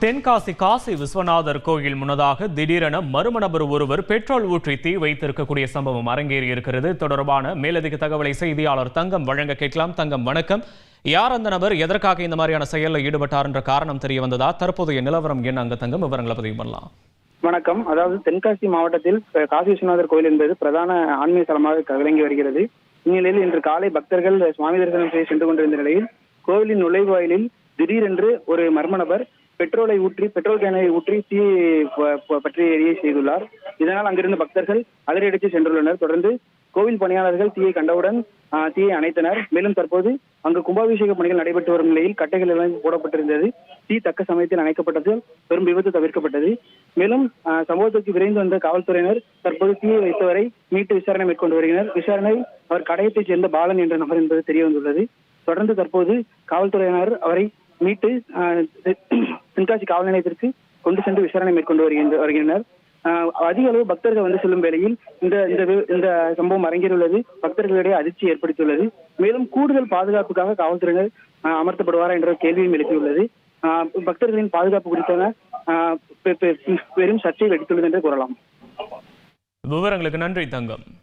தென்காசி காசி விஸ்வநாதர் கோயில் முன்னதாக திடீரென மர்ம நபர் ஒருவர் பெட்ரோல் ஊற்றி தீ வைத்திருக்கக்கூடிய சம்பவம் அரங்கேறி இருக்கிறது. தொடர்பான மேலதிக தகவலை செய்தியாளர் தங்கம் வழங்க கேட்கலாம். தங்கம், வணக்கம். யார் அந்த நபர், எதற்காக இந்த மாதிரியான செயலில் ஈடுபட்டார் என்ற காரணம் தெரிய வந்ததா? தற்போதைய நிலவரம் என்ன? அங்க தங்கம், விவரங்களை பதிவு பண்ணலாம். வணக்கம். அதாவது தென்காசி மாவட்டத்தில் காசி விஸ்வநாதர் கோயில் என்பது பிரதான ஆன்மீக தலமாக விளங்கி வருகிறது. இந்நிலையில் இன்று காலை பக்தர்கள் சுவாமி தரிசனம் செய்ய சென்று கொண்டிருந்த நிலையில் கோவிலின் நுழைவாயிலில் திடீரென்று ஒரு மர்ம நபர் பெட்ரோல் கேனை ஊற்றி தீ பற்றி எரிய செய்துள்ளார். இதனால் அங்கிருந்த பக்தர்கள் அதிரடித்து சென்றுள்ளனர். தொடர்ந்து கோவில் பணியாளர்கள் தீயை கண்டவுடன் தீயை அணைத்தனர். மேலும் தற்போது அங்கு கும்பாபிஷேக பணிகள் நடைபெற்று வரும் நிலையில் கட்டைகள் எல்லாம் போடப்பட்டிருந்தது. தீ தக்க சமயத்தில் அணைக்கப்பட்டது பெரும் விபத்து தவிர்க்கப்பட்டது. மேலும் சம்பவத்திற்கு விரைந்து வந்த காவல்துறையினர் தற்போது தீயை வைத்தவரை மீட்டு விசாரணை மேற்கொண்டு வருகின்றனர். விசாரணையில் அவர் கடையத்தைச் சேர்ந்த பாலன் என்ற நபர் என்பது தெரிய வந்துள்ளது. தொடர்ந்து தற்போது காவல்துறையினர் அவரை மீட்டு தென்காசி காவல் நிலையத்திற்கு கொண்டு சென்று விசாரணை மேற்கொண்டு வருகின்றனர். அதிக அளவு பக்தர்கள் வந்து செல்லும் வேளையில் இந்த சம்பவம் அரங்கேறியுள்ளது பக்தர்களிடையே அதிர்ச்சி ஏற்படுத்தியுள்ளது. மேலும் கூடுதல் பாதுகாப்புக்காக காவல்துறையினர் அமர்த்தப்படுவாரா என்ற கேள்வியும் எழுப்பியுள்ளது. பக்தர்களின் பாதுகாப்பு குறித்தான பெரும் சர்ச்சை வெடித்துள்ளது என்று கூறலாம். விவரங்களுக்கு நன்றி தங்கம்.